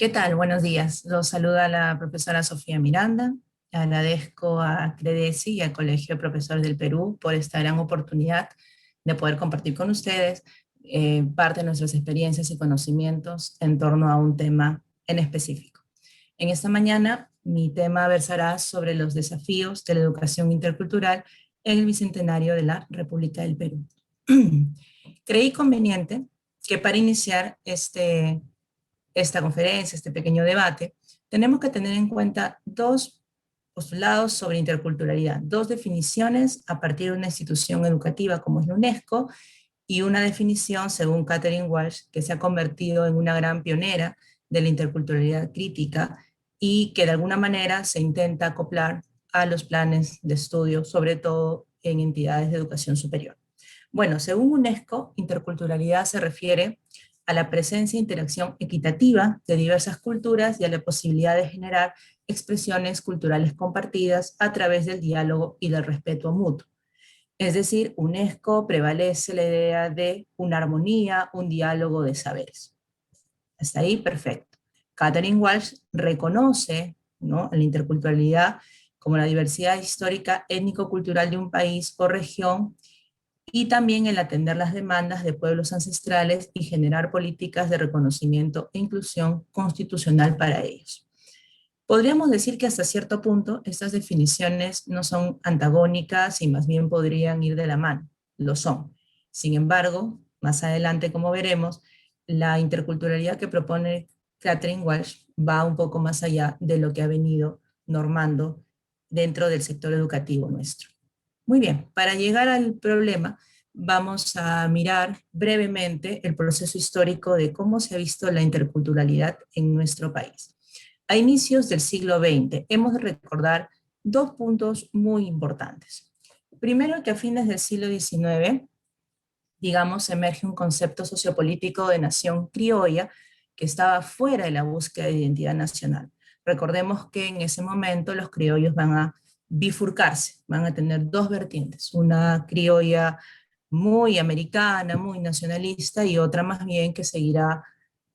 ¿Qué tal? Buenos días. Los saluda la profesora Sofía Miranda. Agradezco a CREDESI y al Colegio de Profesores del Perú por esta gran oportunidad de poder compartir con ustedes parte de nuestras experiencias y conocimientos en torno a un tema en específico. En esta mañana, mi tema versará sobre los desafíos de la educación intercultural en el Bicentenario de la República del Perú. Creí conveniente que para iniciar esta conferencia, este pequeño debate, tenemos que tener en cuenta dos postulados sobre interculturalidad, dos definiciones a partir de una institución educativa como es la UNESCO y una definición según Catherine Walsh, que se ha convertido en una gran pionera de la interculturalidad crítica y que de alguna manera se intenta acoplar a los planes de estudio, sobre todo en entidades de educación superior. Bueno, según UNESCO, interculturalidad se refiere a la presencia e interacción equitativa de diversas culturas y a la posibilidad de generar expresiones culturales compartidas a través del diálogo y del respeto mutuo. Es decir, UNESCO prevalece la idea de una armonía, un diálogo de saberes. Hasta ahí, perfecto. Catherine Walsh reconoce, ¿no?, la interculturalidad como la diversidad histórica étnico-cultural de un país o región y también el atender las demandas de pueblos ancestrales y generar políticas de reconocimiento e inclusión constitucional para ellos. Podríamos decir que hasta cierto punto estas definiciones no son antagónicas y más bien podrían ir de la mano, lo son. Sin embargo, más adelante, como veremos, la interculturalidad que propone Catherine Walsh va un poco más allá de lo que ha venido normando dentro del sector educativo nuestro. Muy bien, para llegar al problema, vamos a mirar brevemente el proceso histórico de cómo se ha visto la interculturalidad en nuestro país. A inicios del siglo XX, hemos de recordar dos puntos muy importantes. Primero, que a fines del siglo XIX, digamos, emerge un concepto sociopolítico de nación criolla que estaba fuera de la búsqueda de identidad nacional. Recordemos que en ese momento los criollos van a bifurcarse, van a tener dos vertientes, una criolla muy americana, muy nacionalista, y otra más bien que seguirá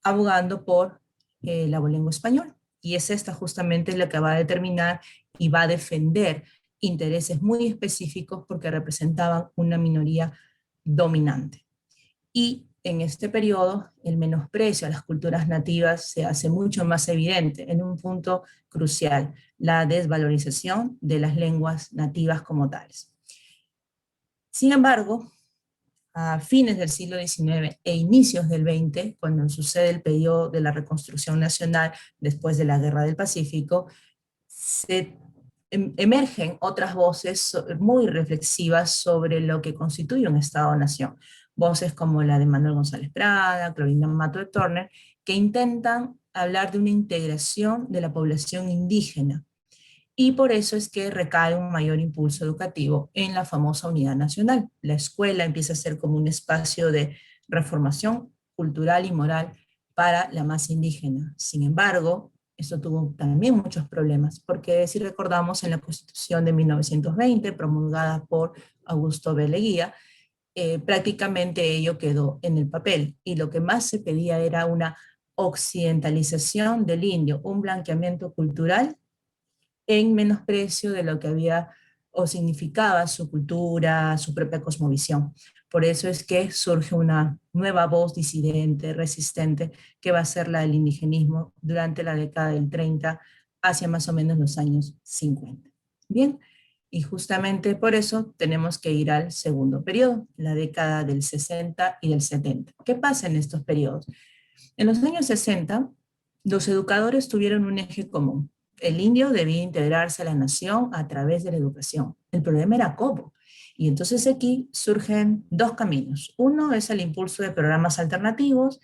abogando por la lengua española. Y es esta justamente la que va a determinar y va a defender intereses muy específicos porque representaban una minoría dominante. Y en este periodo el menosprecio a las culturas nativas se hace mucho más evidente en un punto crucial, la desvalorización de las lenguas nativas como tales. Sin embargo, a fines del siglo XIX e inicios del XX, cuando sucede el periodo de la reconstrucción nacional después de la Guerra del Pacífico, se emergen otras voces muy reflexivas sobre lo que constituye un Estado-nación. Voces como la de Manuel González Prada, Clorinda Mato de Turner, que intentan hablar de una integración de la población indígena. Y por eso es que recae un mayor impulso educativo en la famosa unidad nacional. La escuela empieza a ser como un espacio de reformación cultural y moral para la masa indígena. Sin embargo, esto tuvo también muchos problemas, porque si recordamos en la Constitución de 1920, promulgada por Augusto B. Leguía, prácticamente ello quedó en el papel, y lo que más se pedía era una occidentalización del indio, un blanqueamiento cultural en menosprecio de lo que había o significaba su cultura, su propia cosmovisión. Por eso es que surge una nueva voz disidente, resistente, que va a ser la del indigenismo durante la década del 30 hacia más o menos los años 50. Bien, y justamente por eso tenemos que ir al segundo periodo, la década del 60 y del 70. ¿Qué pasa en estos periodos? En los años 60, los educadores tuvieron un eje común. El indio debía integrarse a la nación a través de la educación. El problema era cómo. Y entonces aquí surgen dos caminos. Uno es el impulso de programas alternativos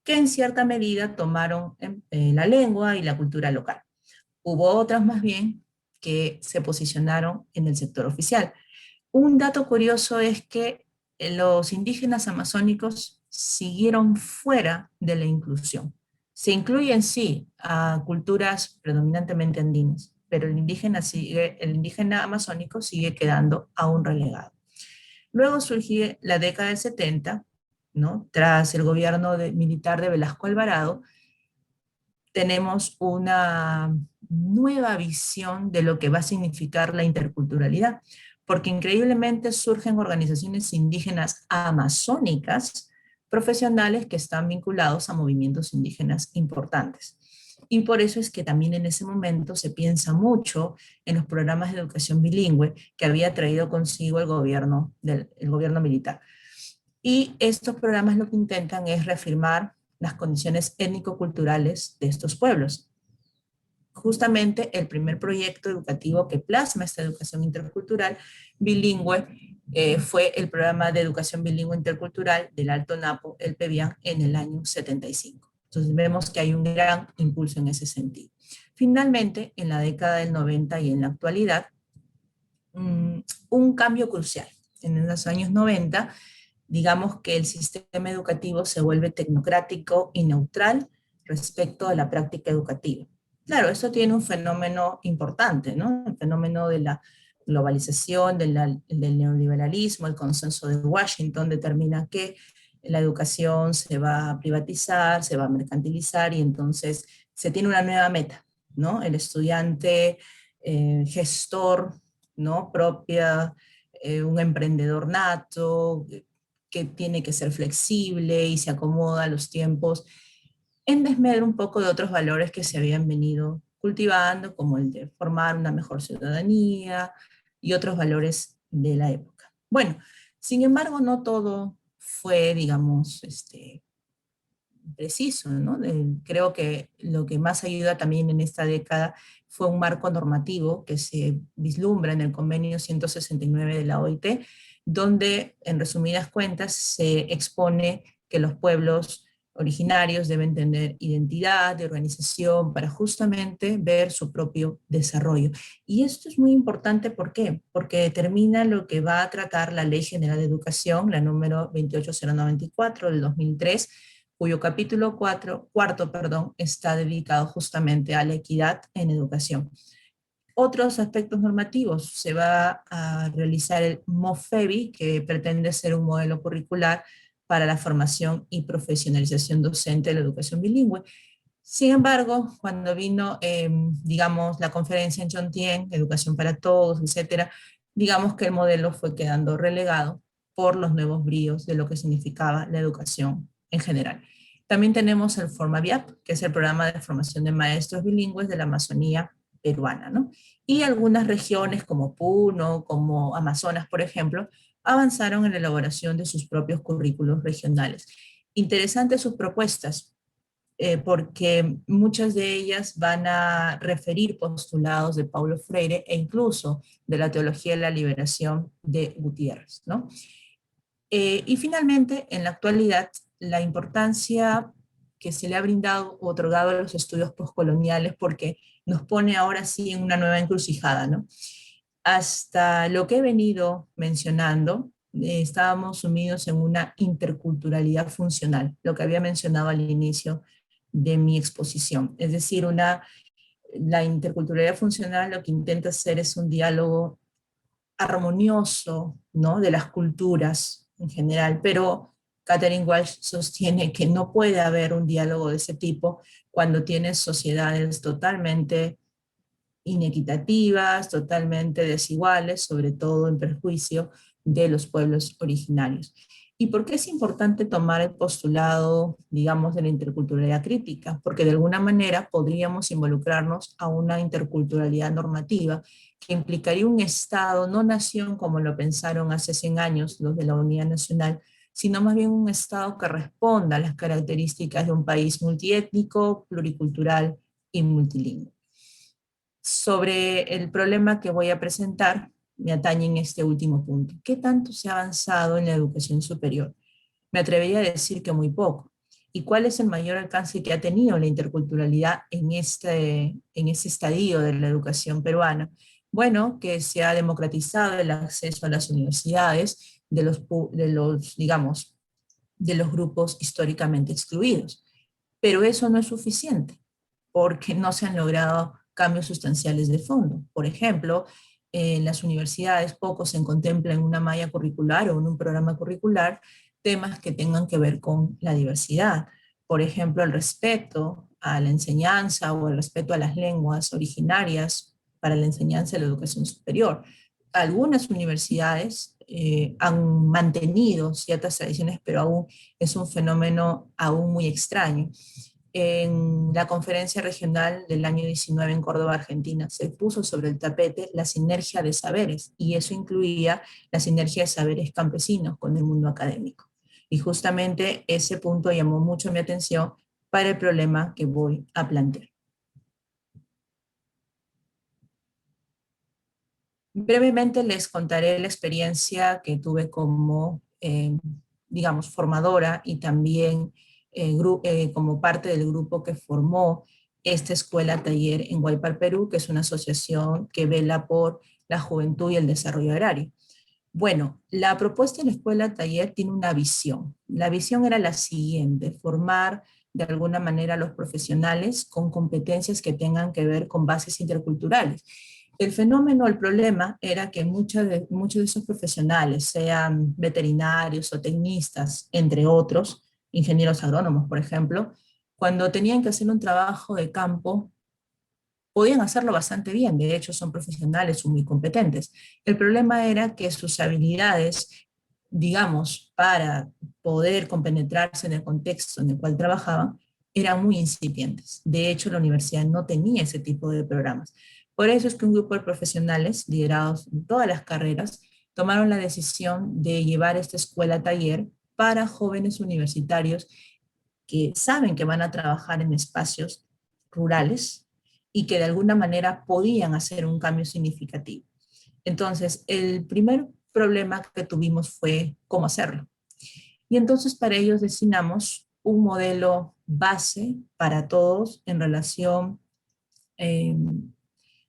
que en cierta medida tomaron la lengua y la cultura local. Hubo otras más bien que se posicionaron en el sector oficial. Un dato curioso es que los indígenas amazónicos siguieron fuera de la inclusión. Se incluyen sí a culturas predominantemente andinas, pero el indígena amazónico sigue quedando aún relegado. Luego surge la década del 70, ¿no?, tras el gobierno militar de Velasco Alvarado, tenemos una nueva visión de lo que va a significar la interculturalidad, porque increíblemente surgen organizaciones indígenas amazónicas profesionales que están vinculados a movimientos indígenas importantes. Y por eso es que también en ese momento se piensa mucho en los programas de educación bilingüe que había traído consigo el gobierno militar. Y estos programas lo que intentan es reafirmar las condiciones étnico-culturales de estos pueblos. Justamente el primer proyecto educativo que plasma esta educación intercultural bilingüe fue el programa de educación bilingüe intercultural del Alto Napo, el PEBIAN, en el año 75. Entonces vemos que hay un gran impulso en ese sentido. Finalmente, en la década del 90 y en la actualidad, un cambio crucial. En los años 90, digamos que el sistema educativo se vuelve tecnocrático y neutral respecto a la práctica educativa. Claro, eso tiene un fenómeno importante, ¿no? El fenómeno de la globalización, del neoliberalismo, el consenso de Washington determina que la educación se va a privatizar, se va a mercantilizar y entonces se tiene una nueva meta, ¿no? El estudiante gestor, ¿no? Propia, un emprendedor nato, que tiene que ser flexible y se acomoda a los tiempos, en desmedro un poco de otros valores que se habían venido cultivando, como el de formar una mejor ciudadanía y otros valores de la época. Bueno, sin embargo, no todo fue, digamos, preciso, ¿no? Creo que lo que más ayuda también en esta década fue un marco normativo que se vislumbra en el convenio 169 de la OIT, donde, en resumidas cuentas, se expone que los pueblos originarios deben tener identidad de organización para justamente ver su propio desarrollo. Y esto es muy importante, ¿por qué? Porque determina lo que va a tratar la Ley General de Educación, la número 28094 del 2003, cuyo capítulo cuarto, está dedicado justamente a la equidad en educación. Otros aspectos normativos, se va a realizar el MOFEBI, que pretende ser un modelo curricular para la formación y profesionalización docente de la educación bilingüe. Sin embargo, cuando vino, digamos, la conferencia en Chongqing, Educación para Todos, etcétera, digamos que el modelo fue quedando relegado por los nuevos bríos de lo que significaba la educación en general. También tenemos el Formaviap, que es el programa de formación de maestros bilingües de la Amazonía peruana, ¿no? Y algunas regiones como Puno, como Amazonas, por ejemplo, avanzaron en la elaboración de sus propios currículos regionales. Interesantes sus propuestas, porque muchas de ellas van a referir postulados de Paulo Freire e incluso de la teología de la liberación de Gutiérrez, ¿no? Y finalmente, en la actualidad, la importancia que se le ha brindado o otorgado a los estudios postcoloniales, porque nos pone ahora sí en una nueva encrucijada, ¿no? Hasta lo que he venido mencionando, estábamos sumidos en una interculturalidad funcional, lo que había mencionado al inicio de mi exposición. Es decir, la interculturalidad funcional lo que intenta hacer es un diálogo armonioso, ¿no? De las culturas en general, pero Catherine Walsh sostiene que no puede haber un diálogo de ese tipo cuando tienes sociedades totalmente inequitativas, totalmente desiguales, sobre todo en perjuicio de los pueblos originarios. ¿Y por qué es importante tomar el postulado, digamos, de la interculturalidad crítica? Porque de alguna manera podríamos involucrarnos a una interculturalidad normativa que implicaría un Estado, no nación como lo pensaron hace 100 años los de la Unidad Nacional, sino más bien un Estado que responda a las características de un país multiétnico, pluricultural y multilingüe. Sobre el problema que voy a presentar, me atañe en este último punto. ¿Qué tanto se ha avanzado en la educación superior? Me atrevería a decir que muy poco. ¿Y cuál es el mayor alcance que ha tenido la interculturalidad en ese estadio de la educación peruana? Bueno, que se ha democratizado el acceso a las universidades digamos, de los grupos históricamente excluidos. Pero eso no es suficiente, porque no se han logrado cambios sustanciales de fondo. Por ejemplo, en las universidades poco se contempla en una malla curricular o en un programa curricular temas que tengan que ver con la diversidad. Por ejemplo, el respeto a la enseñanza o el respeto a las lenguas originarias para la enseñanza de la educación superior. Algunas universidades han mantenido ciertas tradiciones, pero aún es un fenómeno aún muy extraño. En la conferencia regional del año 19 en Córdoba, Argentina, se puso sobre el tapete la sinergia de saberes, y eso incluía la sinergia de saberes campesinos con el mundo académico. Y justamente ese punto llamó mucho mi atención para el problema que voy a plantear. Brevemente les contaré la experiencia que tuve como, digamos, formadora y también como parte del grupo que formó esta escuela taller en Guaypal, Perú, que es una asociación que vela por la juventud y el desarrollo agrario. Bueno, la propuesta de la escuela taller tiene una visión. La visión era la siguiente: formar de alguna manera a los profesionales con competencias que tengan que ver con bases interculturales. El fenómeno, el problema era que muchos de esos profesionales, sean veterinarios o tecnistas, entre otros, ingenieros agrónomos, por ejemplo, cuando tenían que hacer un trabajo de campo, podían hacerlo bastante bien. De hecho, son profesionales, son muy competentes. El problema era que sus habilidades, digamos, para poder compenetrarse en el contexto en el cual trabajaban, eran muy incipientes. De hecho, la universidad no tenía ese tipo de programas. Por eso es que un grupo de profesionales, liderados en todas las carreras, tomaron la decisión de llevar esta escuela taller para jóvenes universitarios que saben que van a trabajar en espacios rurales y que de alguna manera podían hacer un cambio significativo. Entonces, el primer problema que tuvimos fue cómo hacerlo. Y entonces para ellos designamos un modelo base para todos en relación, eh,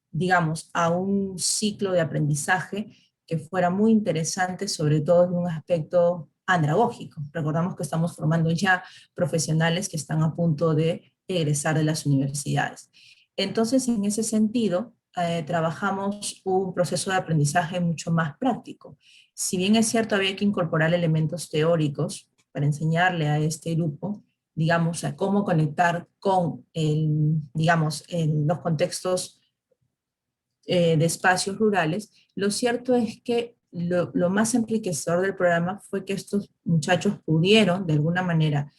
digamos, a un ciclo de aprendizaje que fuera muy interesante, sobre todo en un aspecto andragógico. Recordamos que estamos formando ya profesionales que están a punto de egresar de las universidades. Entonces, en ese sentido, trabajamos un proceso de aprendizaje mucho más práctico. Si bien es cierto, había que incorporar elementos teóricos para enseñarle a este grupo, digamos, a cómo conectar con digamos, en los contextos de espacios rurales. Lo cierto es que lo más enriquecedor del programa fue que estos muchachos pudieron de alguna manera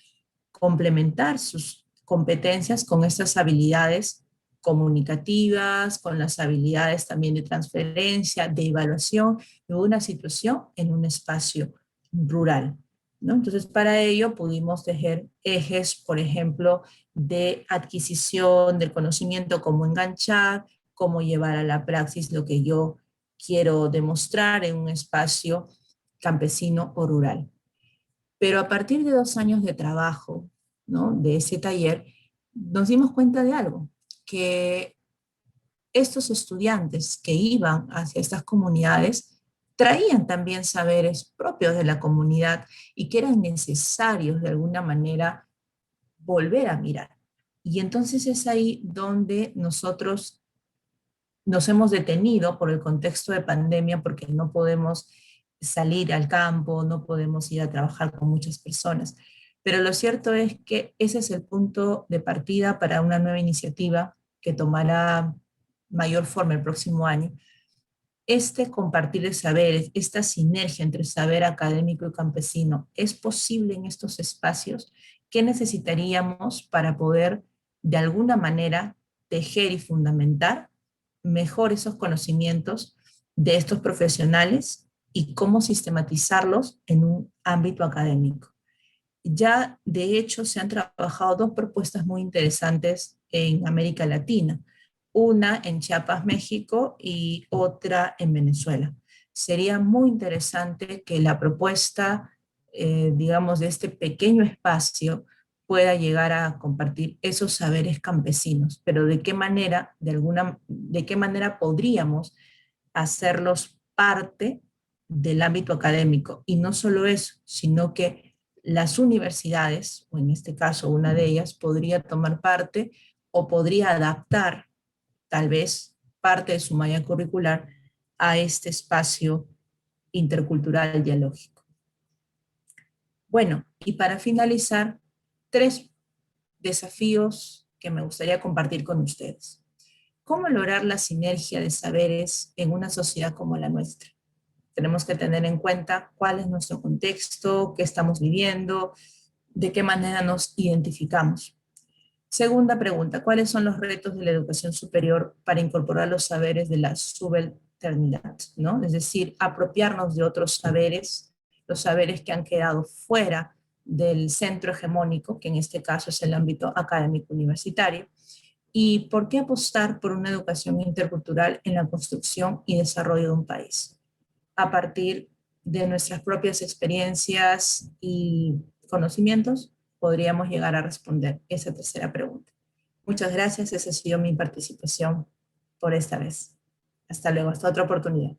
complementar sus competencias con estas habilidades comunicativas, con las habilidades también de transferencia, de evaluación de una situación en un espacio rural, ¿no? Entonces, para ello pudimos tejer ejes, por ejemplo, de adquisición del conocimiento, cómo enganchar, cómo llevar a la praxis lo que yo quiero demostrar en un espacio campesino o rural. Pero a partir de 2 años de trabajo, ¿no?, de ese taller, nos dimos cuenta de algo, que estos estudiantes que iban hacia estas comunidades traían también saberes propios de la comunidad y que eran necesarios de alguna manera volver a mirar. Y entonces es ahí donde nosotros nos hemos detenido por el contexto de pandemia, porque no podemos salir al campo, no podemos ir a trabajar con muchas personas. Pero lo cierto es que ese es el punto de partida para una nueva iniciativa que tomará mayor forma el próximo año. Este compartir de saberes, esta sinergia entre saber académico y campesino, ¿es posible en estos espacios? ¿Qué necesitaríamos para poder, de alguna manera, tejer y fundamentar mejor esos conocimientos de estos profesionales y cómo sistematizarlos en un ámbito académico? Ya, de hecho, se han trabajado dos propuestas muy interesantes en América Latina, una en Chiapas, México, y otra en Venezuela. Sería muy interesante que la propuesta, digamos, de este pequeño espacio pueda llegar a compartir esos saberes campesinos, pero de qué manera, de qué manera podríamos hacerlos parte del ámbito académico. Y no solo eso, sino que las universidades, o en este caso una de ellas, podría tomar parte o podría adaptar tal vez parte de su malla curricular a este espacio intercultural dialógico. Bueno, y para finalizar, 3 desafíos que me gustaría compartir con ustedes. ¿Cómo lograr la sinergia de saberes en una sociedad como la nuestra? Tenemos que tener en cuenta cuál es nuestro contexto, qué estamos viviendo, de qué manera nos identificamos. Segunda pregunta, ¿cuáles son los retos de la educación superior para incorporar los saberes de la subalternidad, ¿no? Es decir, apropiarnos de otros saberes, los saberes que han quedado fuera del centro hegemónico, que en este caso es el ámbito académico universitario, y por qué apostar por una educación intercultural en la construcción y desarrollo de un país, a partir de nuestras propias experiencias y conocimientos, podríamos llegar a responder esa tercera pregunta. Muchas gracias, esa ha sido mi participación por esta vez. Hasta luego, hasta otra oportunidad.